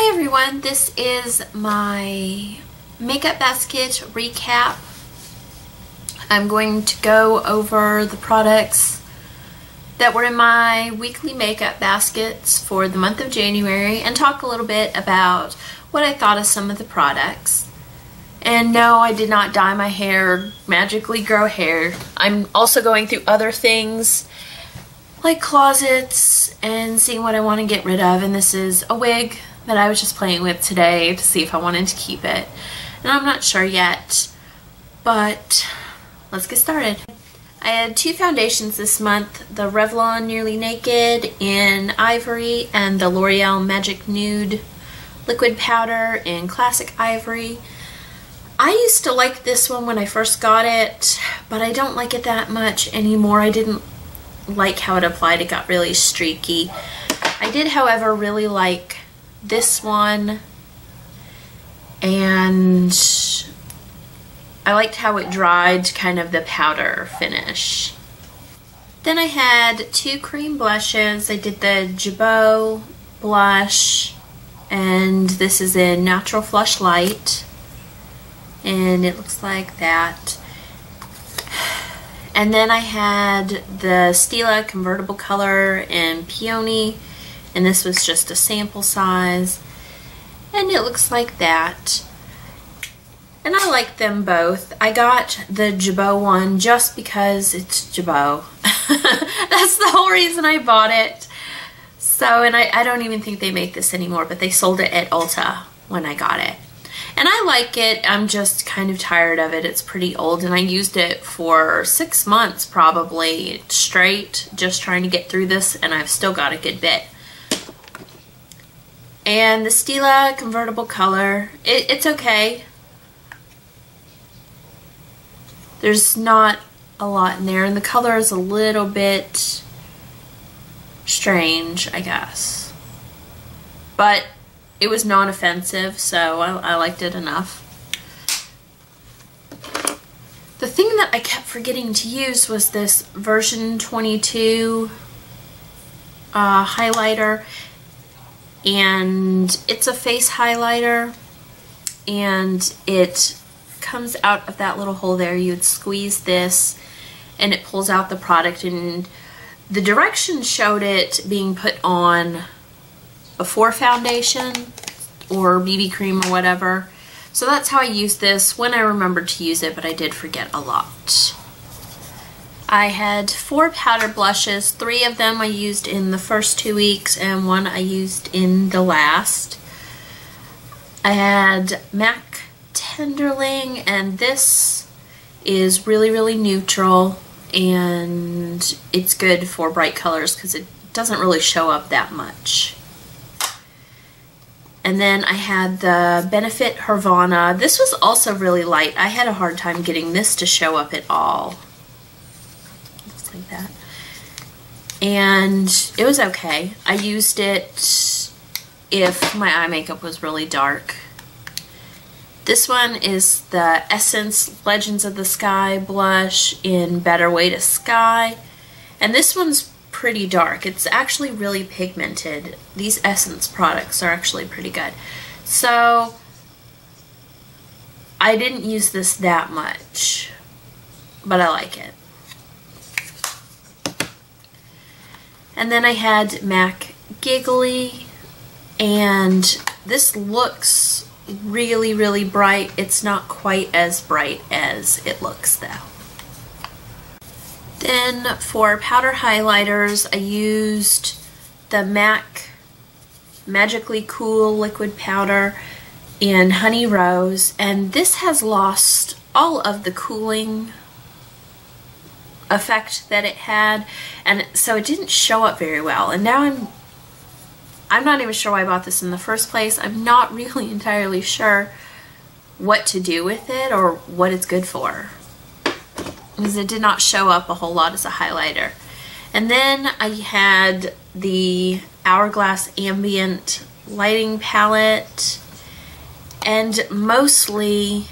Hi everyone, this is my makeup basket recap. I'm going to go over the products that were in my weekly makeup baskets for the month of January and talk a little bit about what I thought of some of the products. And no, I did not dye my hair, magically grow hair. I'm also going through other things like closets and seeing what I want to get rid of, and this is a wig that I was just playing with today to see if I wanted to keep it. And I'm not sure yet, but let's get started. I had two foundations this month, the Revlon Nearly Naked in Ivory and the L'Oreal Magic Nude Liquid Powder in Classic Ivory. I used to like this one when I first got it, but I don't like it that much anymore. I didn't like how it applied. It got really streaky. I did, however, really like this one, and I liked how it dried, kind of the powder finish. Then I had two cream blushes. I did the Jabot blush, and this is in Natural Flush Light, and it looks like that. And then I had the Stila Convertible Color in Peony, and this was just a sample size, and it looks like that. And I like them both. I got the Jabot one just because it's Jabot. That's the whole reason I bought it. So, and I don't even think they make this anymore, but they sold it at Ulta when I got it. And I like it, I'm just kind of tired of it. It's pretty old, and I used it for 6 months probably straight, just trying to get through this, and I've still got a good bit. And the Stila Convertible Color, it's okay. There's not a lot in there, and the color is a little bit strange, I guess. But it was non-offensive, so I liked it enough. The thing that I kept forgetting to use was this version 22 highlighter, and it's a face highlighter, and it comes out of that little hole there. You'd squeeze this and it pulls out the product, and the directions showed it being put on before foundation or BB cream or whatever. So that's how I used this when I remembered to use it, but I did forget a lot. I had 4 powder blushes. 3 of them I used in the first 2 weeks and 1 I used in the last. I had MAC Tenderling, and this is really, really neutral, and it's good for bright colors because it doesn't really show up that much. And then I had the Benefit Hervana. This was also really light. I had a hard time getting this to show up at all. Looks like that. And it was okay. I used it if my eye makeup was really dark. This one is the Essence Legends of the Sky blush in Better Way to Sky. And this one's pretty dark. It's actually really pigmented. These Essence products are actually pretty good. So I didn't use this that much, but I like it. And then I had MAC Giggly, and this looks really, really bright. It's not quite as bright as it looks though. Then for powder highlighters, I used the MAC Magically Cool Liquid Powder in Honey Rose, and this has lost all of the cooling effect that it had, and so it didn't show up very well. And now I'm not even sure why I bought this in the first place. I'm not really entirely sure what to do with it or what it's good for, because it did not show up a whole lot as a highlighter. And then I had the Hourglass Ambient Lighting Palette, and mostly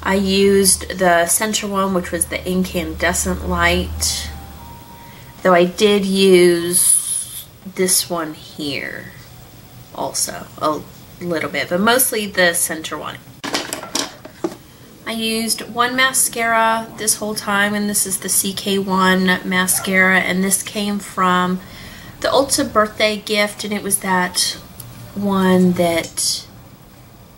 I used the center one, which was the Incandescent Light, though I did use this one here also a little bit, but mostly the center one. I used one mascara this whole time, and this is the CK1 mascara, and this came from the Ulta birthday gift, and it was that one that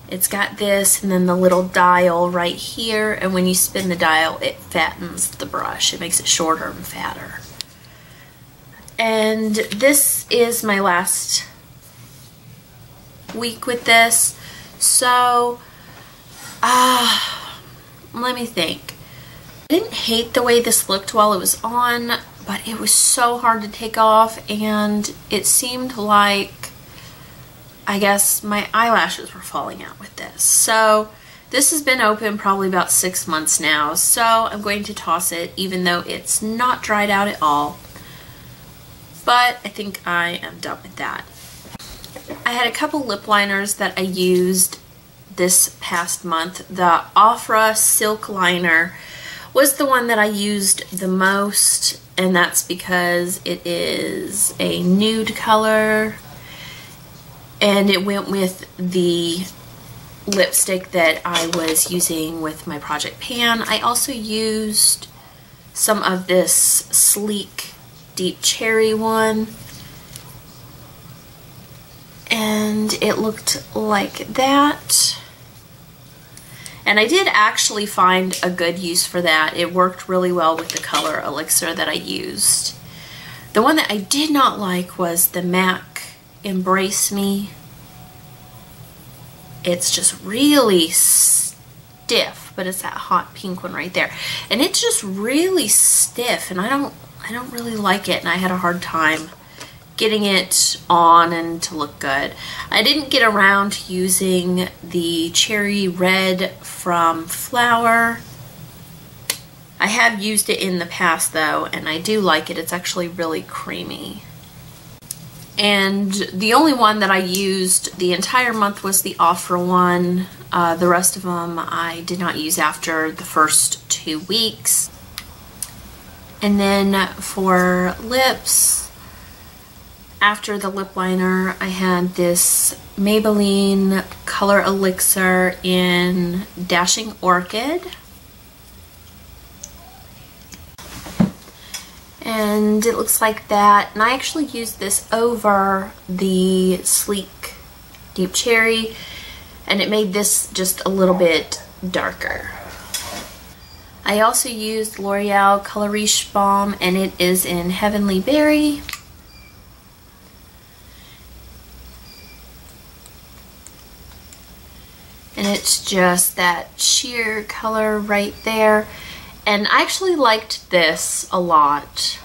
it's got this and then the little dial right here, and when you spin the dial it fattens the brush. It makes it shorter and fatter. And this is my last week with this, so let me think. I didn't hate the way this looked while it was on, but it was so hard to take off, and it seemed like, I guess, my eyelashes were falling out with this. So this has been open probably about 6 months now, so I'm going to toss it even though it's not dried out at all. But I think I am done with that. I had a couple lip liners that I used this past month. The Ofra Silk Liner was the one that I used the most, and that's because it is a nude color and it went with the lipstick that I was using with my Project Pan. I also used some of this Sleek Deep Cherry one, and it looked like that. And I did actually find a good use for that. It worked really well with the color elixir that I used. The one that I did not like was the MAC Embrace Me. It's just really stiff, but it's that hot pink one right there. And it's just really stiff, and I don't really like it, and I had a hard time getting it on and to look good. I didn't get around to using the Cherry Red from Flower. I have used it in the past though, and I do like it. It's actually really creamy. And the only one that I used the entire month was the Ofra one. The rest of them I did not use after the first 2 weeks. And then for lips, after the lip liner, I had this Maybelline Color Elixir in Dashing Orchid. And it looks like that. And I actually used this over the Sleek Deep Cherry, and it made this just a little bit darker. I also used L'Oreal Color Riche Balm, and it is in Heavenly Berry. And it's just that sheer color right there. And I actually liked this a lot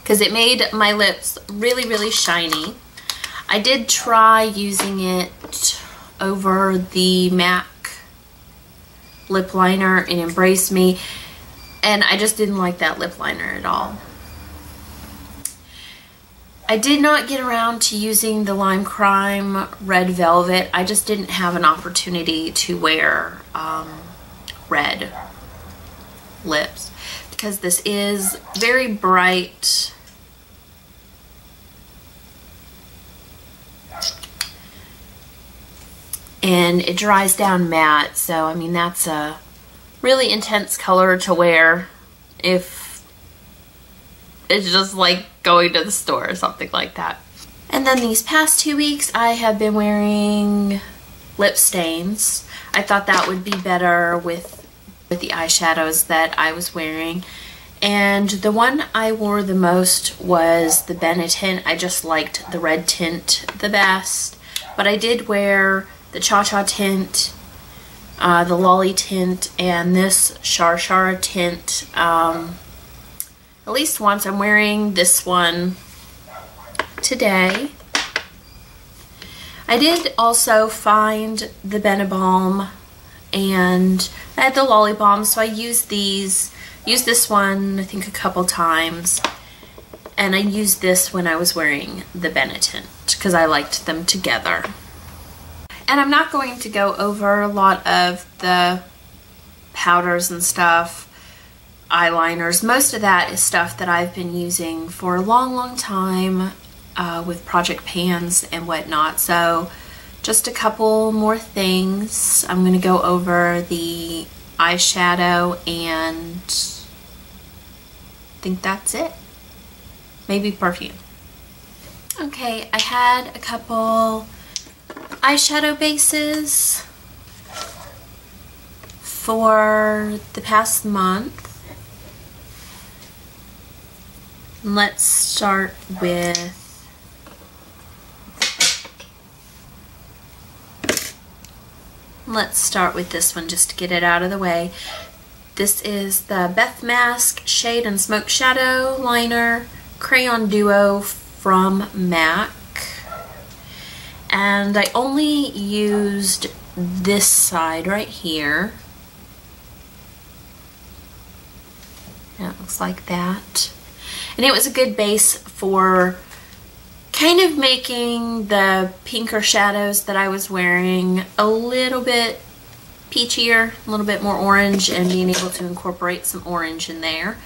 because it made my lips really, really shiny. I did try using it over the MAC lip liner in Embrace Me, and I just didn't like that lip liner at all. I did not get around to using the Lime Crime Red Velvet. I just didn't have an opportunity to wear red lips because this is very bright. And it dries down matte, so I mean that's a really intense color to wear if it's just like going to the store or something like that. And then these past 2 weeks I have been wearing lip stains. I thought that would be better with the eyeshadows that I was wearing. And the one I wore the most was the Benetint. I just liked the red tint the best. But I did wear the Cha Cha tint, the Lolly tint, and this Shar Shara tint at least once. I'm wearing this one today. I did also find the Benebalm, and I had the Lolly Balm, so I used this one I think a couple times, and I used this when I was wearing the Benetint because I liked them together. And I'm not going to go over a lot of the powders and stuff, eyeliners. Most of that is stuff that I've been using for a long, long time. with project pans and whatnot. So just a couple more things. I'm going to go over the eyeshadow and I think that's it. Maybe perfume. Okay, I had a couple eyeshadow bases for the past month. Let's start with this one just to get it out of the way. This is the Beth Mask Shade and Smoke Shadow Liner Crayon Duo from MAC. And I only used this side right here. And it looks like that. And it was a good base for kind of making the pinker shadows that I was wearing a little bit peachier, a little bit more orange, and being able to incorporate some orange in there.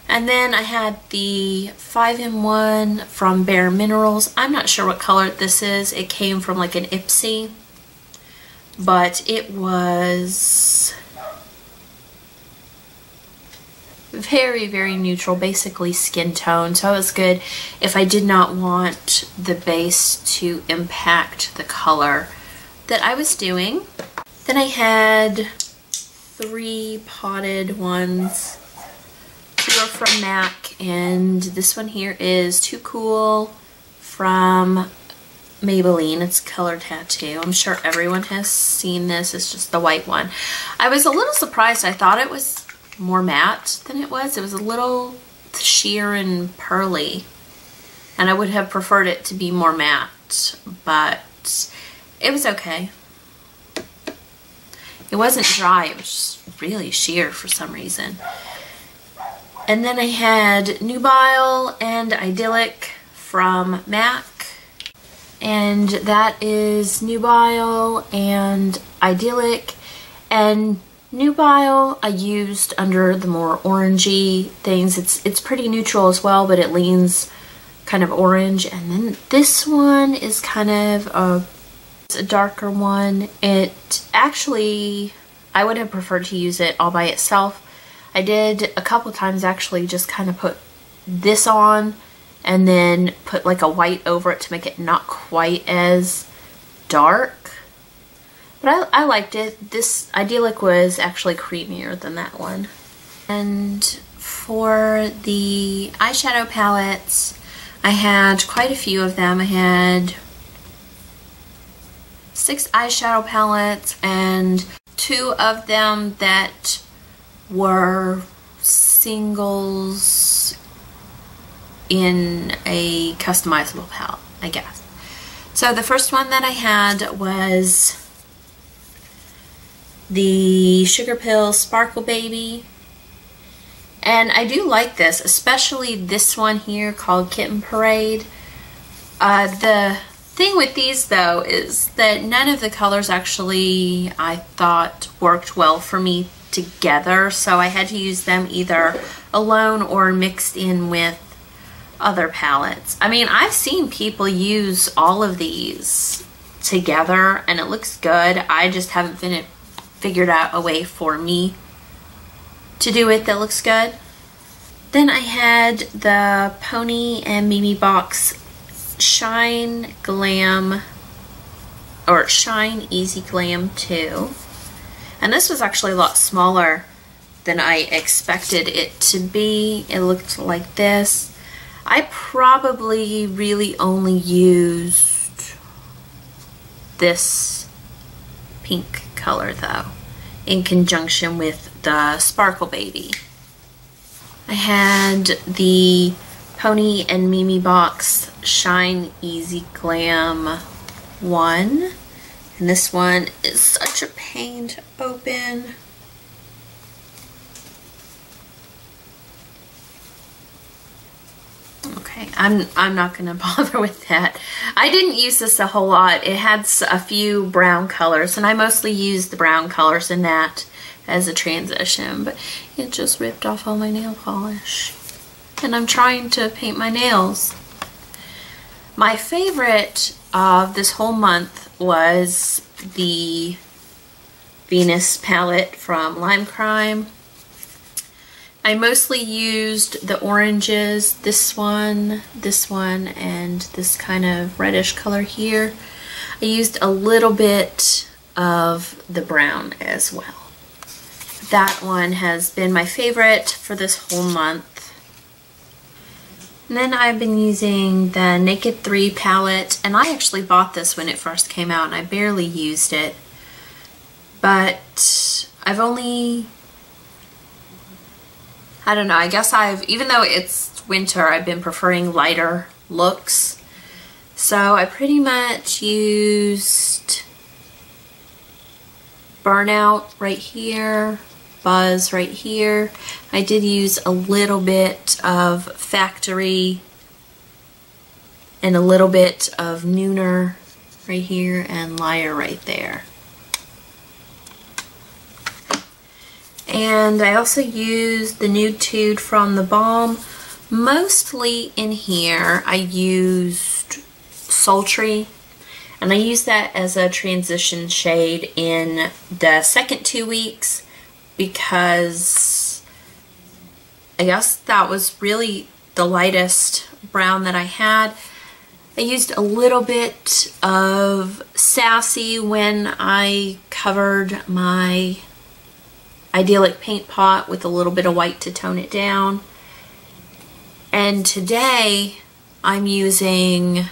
And then I had the 5-in-1 from Bare Minerals. I'm not sure what color this is. It came from like an Ipsy, but it was very, very neutral, basically skin tone. So it was good if I did not want the base to impact the color that I was doing. Then I had 3 potted ones. 2 are from MAC, and this one here is Too Cool from Maybelline. It's Color Tattoo. I'm sure everyone has seen this. It's just the white one. I was a little surprised. I thought it was more matte than it was. It was a little sheer and pearly, and I would have preferred it to be more matte, but it was okay. It wasn't dry, it was just really sheer for some reason. And then I had Nubile and Idyllic from MAC. And that is Nubile and Idyllic. And Nubile I used under the more orangey things. It's pretty neutral as well, but it leans kind of orange. And then this one is kind of a darker one. It actually, I would have preferred to use it all by itself. I did a couple times actually just kind of put this on and then put like a white over it to make it not quite as dark. But I liked it. This Idyllic was actually creamier than that one. And for the eyeshadow palettes, I had quite a few of them. I had 6 eyeshadow palettes, and 2 of them that were singles in a customizable palette, I guess. So the first one that I had was the Sugarpill Sparkle Baby. And I do like this, especially this one here called Kitten Parade. The thing with these though is that none of the colors actually I thought worked well for me together, so I had to use them either alone or mixed in with other palettes. I mean, I've seen people use all of these together and it looks good. I just haven't figured out a way for me to do it that looks good. Then I had the Pony and Mimi Box Shine Glam, or Shine Easy Glam 2. And this was actually a lot smaller than I expected it to be. It looked like this. I probably really only used this pink color though, in conjunction with the Sparkle Baby. I had the Pony and Mimi Box Shine Easy Glam 1. And this one is such a pain to open. Okay, I'm not gonna bother with that. I didn't use this a whole lot. It had a few brown colors, and I mostly used the brown colors in that as a transition, but it just ripped off all my nail polish. And I'm trying to paint my nails. My favorite of this whole month was the Venus palette from Lime Crime. I mostly used the oranges, this one, and this kind of reddish color here. I used a little bit of the brown as well. That one has been my favorite for this whole month. And then I've been using the Naked 3 palette, and I actually bought this when it first came out and I barely used it. But I've only, I don't know, I guess even though it's winter, I've been preferring lighter looks. So I pretty much used Burnout right here, Buzz right here. I did use a little bit of Factory and a little bit of Nooner right here and Liar right there. And I also used the Nude Tude from the Balm. Mostly in here I used Sultry, and I used that as a transition shade in the second 2 weeks because I guess that was really the lightest brown that I had. I used a little bit of Sassy when I covered my Idyllic paint pot with a little bit of white to tone it down. And today I'm using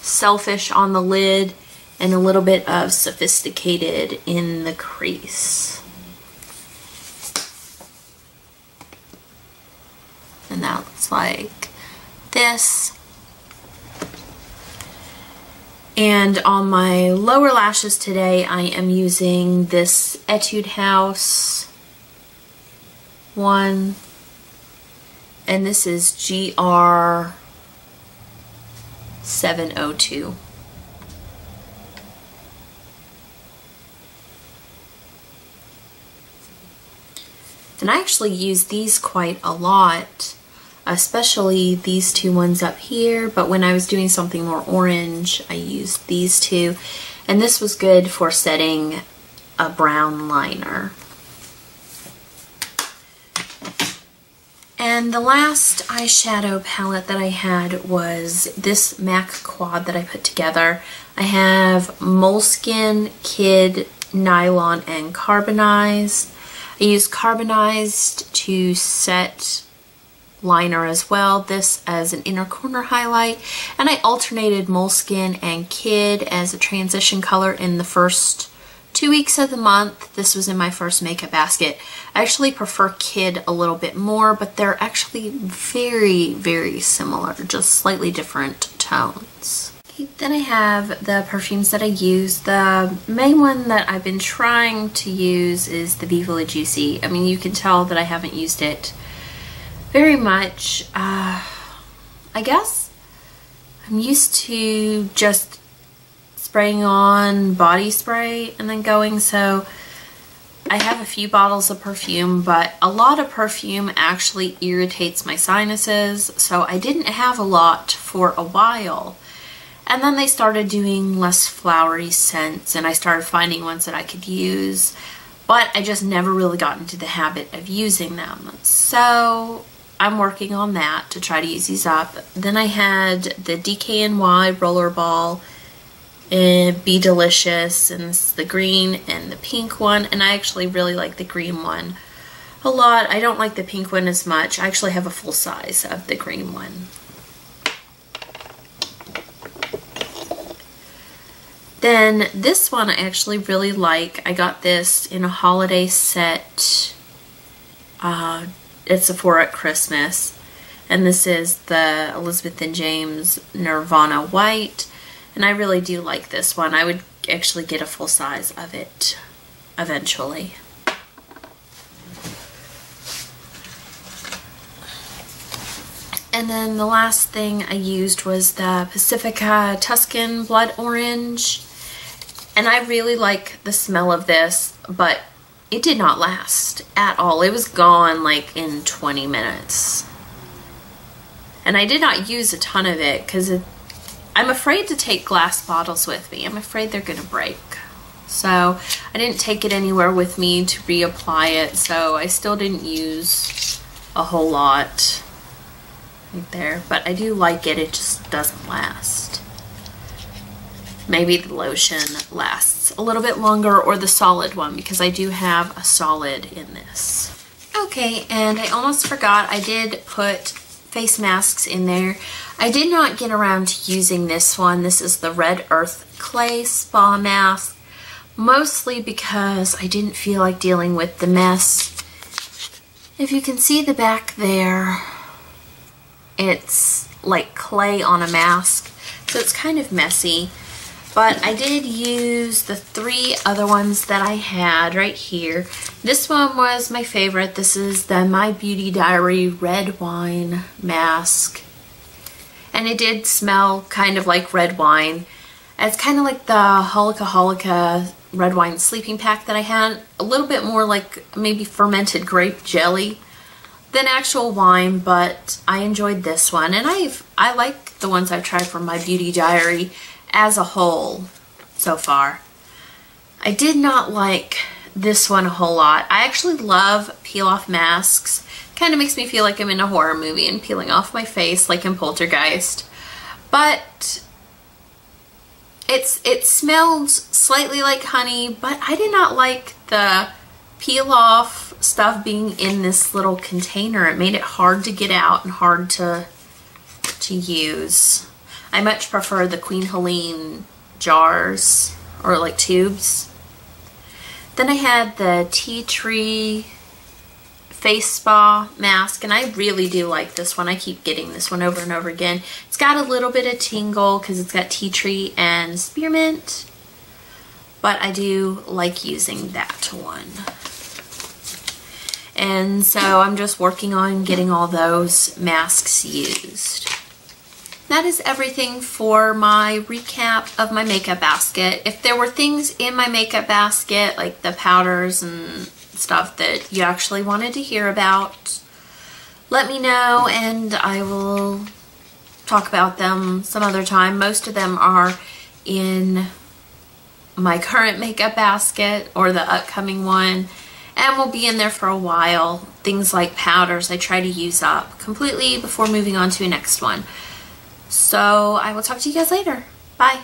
Selfish on the lid and a little bit of Sophisticated in the crease. And that looks like this. And on my lower lashes today, I am using this Etude House one. And this is GR702. And I actually use these quite a lot, especially these two ones up here, but when I was doing something more orange, I used these two. And this was good for setting a brown liner. And the last eyeshadow palette that I had was this MAC quad that I put together. I have Moleskine, Kid, Nylon, and Carbonized. I use Carbonized to set liner as well, this as an inner corner highlight, and I alternated Moleskine and Kid as a transition color in the first 2 weeks of the month. This was in my first makeup basket. I actually prefer Kid a little bit more, but they're actually very, very similar, just slightly different tones. Okay, then I have the perfumes that I use. The main one that I've been trying to use is the Viva La Juicy. I mean, you can tell that I haven't used it very much. I guess I'm used to just spraying on body spray and then going, so I have a few bottles of perfume, but a lot of perfume actually irritates my sinuses, so I didn't have a lot for a while. And then they started doing less flowery scents, and I started finding ones that I could use, but I just never really got into the habit of using them. So I'm working on that to try to use these up. Then I had the DKNY Rollerball Be Delicious, and this is the green and the pink one, and I actually really like the green one a lot. I don't like the pink one as much. I actually have a full size of the green one. Then this one I actually really like. I got this in a holiday set at Sephora at Christmas, and this is the Elizabeth and James Nirvana White, and I really do like this one. I would actually get a full size of it eventually. And then the last thing I used was the Pacifica Tuscan Blood Orange, and I really like the smell of this, but it did not last at all. It was gone like in 20 minutes. And I did not use a ton of it because I'm afraid to take glass bottles with me. I'm afraid they're gonna break. So I didn't take it anywhere with me to reapply it, so I still didn't use a whole lot right there. But I do like it, it just doesn't last. Maybe the lotion lasts a little bit longer, or the solid one, because I do have a solid in this. Okay, and I almost forgot, I did put face masks in there. I did not get around to using this one. This is the Red Earth Clay Spa Mask, mostly because I didn't feel like dealing with the mess. If you can see the back there, it's like clay on a mask, so it's kind of messy. But I did use the 3 other ones that I had right here. This one was my favorite. This is the My Beauty Diary Red Wine Mask. And it did smell kind of like red wine. It's kind of like the Holika Holika red wine sleeping pack that I had. A little bit more like maybe fermented grape jelly than actual wine, but I enjoyed this one. And I like the ones I've tried from My Beauty Diary as a whole so far. I did not like this one a whole lot. I actually love peel off masks. Kind of makes me feel like I'm in a horror movie and peeling off my face like in Poltergeist. But it smelled slightly like honey, but I did not like the peel off stuff being in this little container. It made it hard to get out and hard to use. I much prefer the Queen Helene jars, or like tubes. Then I had the Tea Tree Face Spa Mask, and I really do like this one. I keep getting this one over and over again. It's got a little bit of tingle because it's got tea tree and spearmint, but I do like using that one. And so I'm just working on getting all those masks used. That is everything for my recap of my makeup basket. If there were things in my makeup basket, like the powders and stuff that you actually wanted to hear about, let me know and I will talk about them some other time. Most of them are in my current makeup basket or the upcoming one, and will be in there for a while. Things like powders I try to use up completely before moving on to the next one. So I will talk to you guys later. Bye.